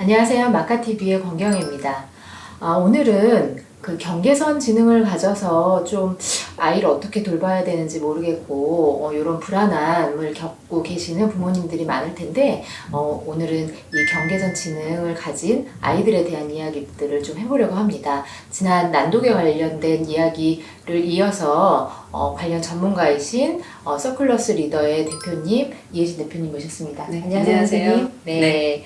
안녕하세요. 마카TV의 권경입니다. 오늘은 그 경계선 지능을 가져서 좀 아이를 어떻게 돌봐야 되는지 모르겠고 이런 불안함을 겪고 계시는 부모님들이 많을 텐데 오늘은 이 경계선 지능을 가진 아이들에 대한 이야기들을 좀 해보려고 합니다. 지난 난독에 관련된 이야기를 이어서 관련 전문가이신 서클러스 리더의 대표님 이혜진 대표님 모셨습니다. 네, 안녕하세요. 안녕하세요. 선생님. 네.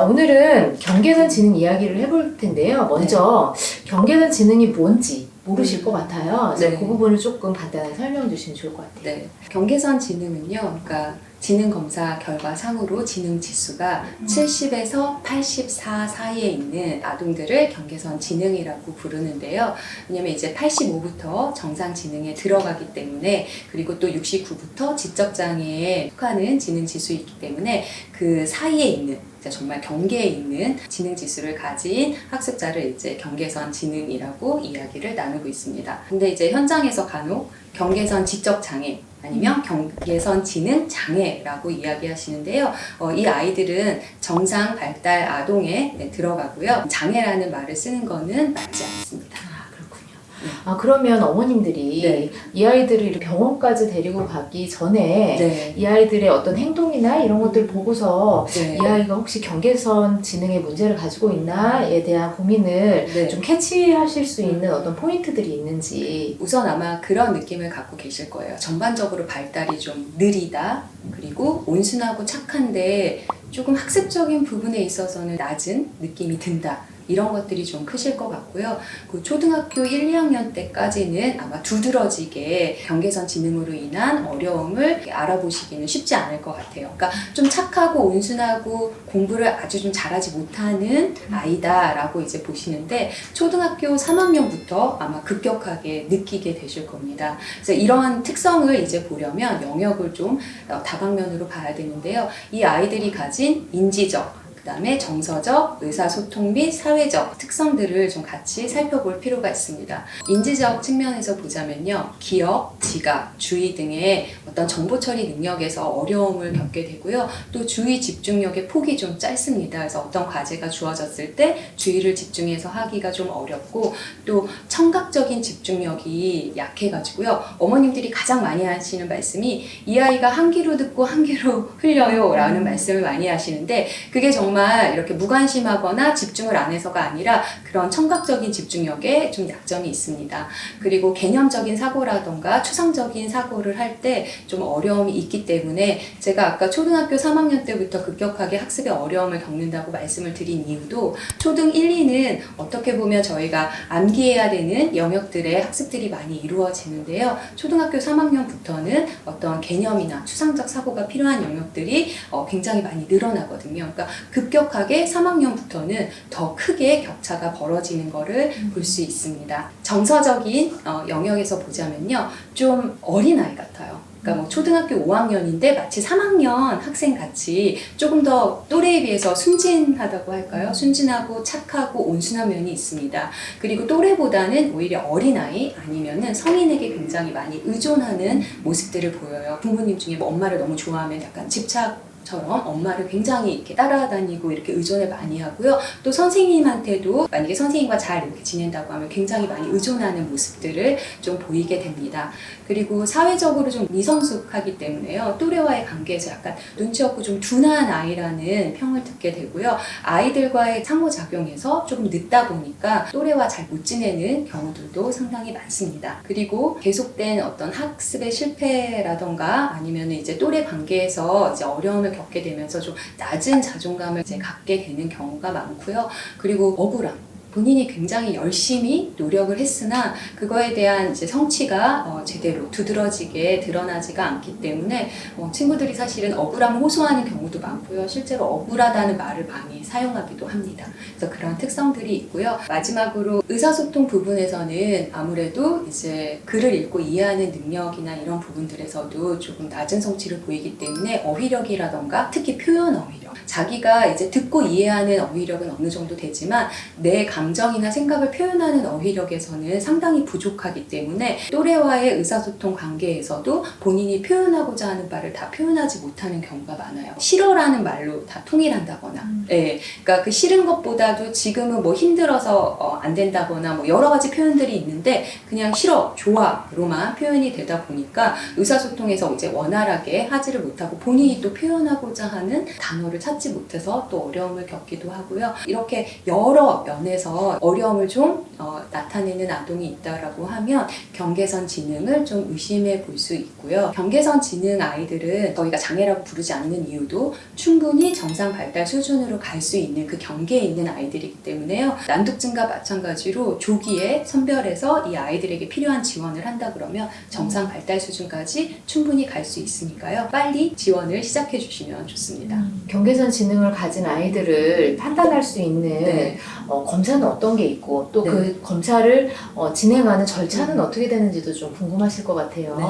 오늘은 경계선 지능 이야기를 해볼 텐데요. 먼저 경계선 지능이 뭔지 모르실 것 같아요. 그래서 네. 그 부분을 조금 간단하게 설명해 주시면 좋을 것 같아요. 네. 경계선 지능은요, 그러니까 지능 검사 결과상으로 지능 지수가 70에서 84 사이에 있는 아동들을 경계선 지능이라고 부르는데요. 왜냐면 이제 85부터 정상 지능에 들어가기 때문에, 그리고 또 69부터 지적 장애에 속하는 지능 지수이기 때문에 그 사이에 있는, 정말 경계에 있는 지능 지수를 가진 학습자를 이제 경계선 지능이라고 이야기를 나누고 있습니다. 근데 이제 현장에서 간혹 경계선 지적 장애 아니면 경계선 지능 장애라고 이야기하시는데요. 이 아이들은 정상 발달 아동에 들어가고요. 장애라는 말을 쓰는 거는 맞지 않습니다. 그렇군요. 그러면 어머님들이 네. 이 아이들을 이렇게 병원까지 데리고 가기 전에 네. 이 아이들의 어떤 행동이나 이런 것들을 보고서 네. 이 아이가 혹시 경계선 지능의 문제를 가지고 있나에 대한 고민을 네. 좀 캐치하실 수 있는 어떤 포인트들이 있는지. 우선 아마 그런 느낌을 갖고 계실 거예요. 전반적으로 발달이 좀 느리다. 그리고 온순하고 착한데 조금 학습적인 부분에 있어서는 낮은 느낌이 든다. 이런 것들이 좀 크실 것 같고요. 그 초등학교 1, 2학년 때까지는 아마 두드러지게 경계선 지능으로 인한 어려움을 알아보시기는 쉽지 않을 것 같아요. 그러니까 좀 착하고 온순하고 공부를 아주 좀 잘하지 못하는 아이다라고 이제 보시는데 초등학교 3학년부터 아마 급격하게 느끼게 되실 겁니다. 그래서 이러한 특성을 이제 보려면 영역을 좀 다방면으로 봐야 되는데요. 이 아이들이 가진 인지적, 그 다음에 정서적, 의사소통 및 사회적 특성들을 좀 같이 살펴볼 필요가 있습니다. 인지적 측면에서 보자면요. 기억, 지각, 주의 등의 어떤 정보 처리 능력에서 어려움을 겪게 되고요. 또 주의 집중력의 폭이 좀 짧습니다. 그래서 어떤 과제가 주어졌을 때 주의를 집중해서 하기가 좀 어렵고 또 청각적인 집중력이 약해가지고요. 어머님들이 가장 많이 하시는 말씀이 이 아이가 한 귀로 듣고 한 귀로 흘려요 라는 말씀을 많이 하시는데 그게 정말 이렇게 무관심하거나 집중을 안 해서가 아니라 그런 청각적인 집중력에 좀 약점이 있습니다. 그리고 개념적인 사고라던가 추상적인 사고를 할 때 좀 어려움이 있기 때문에 제가 아까 초등학교 3학년 때부터 급격하게 학습에 어려움을 겪는다고 말씀을 드린 이유도 초등 1, 2는 어떻게 보면 저희가 암기해야 되는 영역들의 학습들이 많이 이루어지는데요. 초등학교 3학년부터는 어떤 개념이나 추상적 사고가 필요한 영역들이 굉장히 많이 늘어나거든요. 그러니까 급격하게 3학년부터는 더 크게 격차가 벌어지는 것을 볼 수 있습니다. 정서적인 영역에서 보자면요. 좀 어린아이 같아요. 그러니까 뭐 초등학교 5학년인데 마치 3학년 학생 같이 조금 더 또래에 비해서 순진하다고 할까요? 순진하고 착하고 온순한 면이 있습니다. 그리고 또래보다는 오히려 어린아이 아니면은 성인에게 굉장히 많이 의존하는 모습들을 보여요. 부모님 중에 뭐 엄마를 너무 좋아하면 약간 집착 처럼 엄마를 굉장히 이렇게 따라다니고 이렇게 의존을 많이 하고요. 또 선생님한테도 만약에 선생님과 잘 이렇게 지낸다고 하면 굉장히 많이 의존하는 모습들을 좀 보이게 됩니다. 그리고 사회적으로 좀 미성숙하기 때문에요. 또래와의 관계에서 약간 눈치 없고 좀 둔한 아이라는 평을 듣게 되고요. 아이들과의 상호작용에서 조금 늦다 보니까 또래와 잘 못 지내는 경우들도 상당히 많습니다. 그리고 계속된 어떤 학습의 실패라던가 아니면 이제 또래 관계에서 이제 어려움을 겪게 되면서 좀 낮은 자존감을 이제 갖게 되는 경우가 많고요. 그리고 억울함. 본인이 굉장히 열심히 노력을 했으나 그거에 대한 이제 성취가 제대로 두드러지게 드러나지가 않기 때문에 친구들이 사실은 억울함을 호소하는 경우도 많고요. 실제로 억울하다는 말을 많이 사용하기도 합니다. 그래서 그런 특성들이 있고요. 마지막으로 의사소통 부분에서는 아무래도 이제 글을 읽고 이해하는 능력이나 이런 부분들에서도 조금 낮은 성취를 보이기 때문에 어휘력이라던가 특히 표현 어휘력 자기가 이제 듣고 이해하는 어휘력은 어느 정도 되지만 내 감정이나 생각을 표현하는 어휘력에서는 상당히 부족하기 때문에 또래와의 의사소통 관계에서도 본인이 표현하고자 하는 바를 다 표현하지 못하는 경우가 많아요. 싫어라는 말로 다 통일한다거나, 예, 그러니까 그 싫은 것보다도 지금은 뭐 힘들어서 안 된다거나 뭐 여러 가지 표현들이 있는데 그냥 싫어, 좋아로만 표현이 되다 보니까 의사소통에서 이제 원활하게 하지를 못하고 본인이 또 표현하고자 하는 단어를 찾지 못해서 또 어려움을 겪기도 하고요. 이렇게 여러 면에서 어려움을 좀 나타내는 아동이 있다라고 하면 경계선 지능을 좀 의심해 볼 수 있고요. 경계선 지능 아이들은 저희가 장애라고 부르지 않는 이유도 충분히 정상 발달 수준으로 갈 수 있는 그 경계에 있는 아이들이기 때문에요. 난독증과 마찬가지로 조기에 선별해서 이 아이들에게 필요한 지원을 한다 그러면 정상 발달 수준까지 충분히 갈 수 있으니까요. 빨리 지원을 시작해 주시면 좋습니다. 경계선 지능을 가진 아이들을 판단할 수 있는 네. 검사는 어떤 게 있고 또 그 네. 검사를 진행하는 절차는 어떻게 되는지도 좀 궁금하실 것 같아요. 네.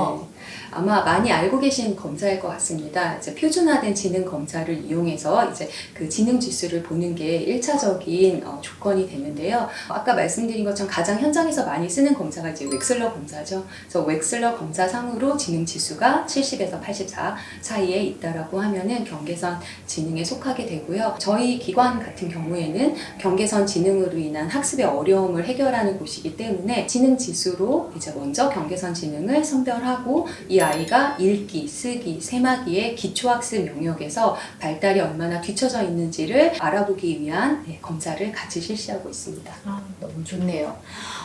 아마 많이 알고 계신 검사일 것 같습니다. 이제 표준화된 지능 검사를 이용해서 이제 그 지능 지수를 보는 게 1차적인 조건이 되는데요. 아까 말씀드린 것처럼 가장 현장에서 많이 쓰는 검사가 이제 웩슬러 검사죠. 그래서 웩슬러 검사상으로 지능 지수가 70에서 84 사이에 있다라고 하면은 경계선 지능에 속하게 되고요. 저희 기관 같은 경우에는 경계선 지능으로 인한 학습의 어려움을 해결하는 곳이기 때문에 지능 지수로 이제 먼저 경계선 지능을 선별하고 이 아이가 읽기, 쓰기, 세마기의 기초학습 영역에서 발달이 얼마나 뒤처져 있는지를 알아보기 위한 검사를 같이 실시하고 있습니다. 너무 좋네요.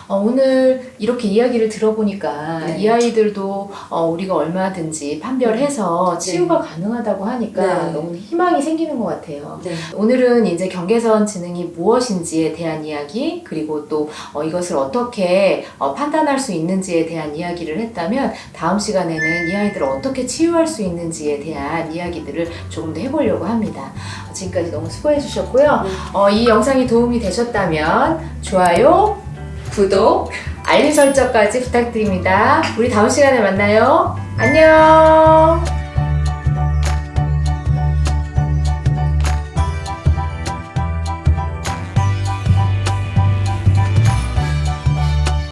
오늘 이렇게 이야기를 들어보니까 네. 이 아이들도 우리가 얼마든지 판별해서 치유가 가능하다고 하니까 네. 너무 희망이 생기는 것 같아요. 네. 오늘은 이제 경계선 지능이 무엇인지에 대한 이야기, 그리고 또 이것을 어떻게 판단할 수 있는지에 대한 이야기를 했다면 다음 시간에는 이 아이들을 어떻게 치유할 수 있는지에 대한 이야기들을 조금 더 해보려고 합니다. 지금까지 너무 수고해 주셨고요. 이 영상이 도움이 되셨다면 좋아요, 구독, 알림 설정까지 부탁드립니다. 우리 다음 시간에 만나요. 안녕!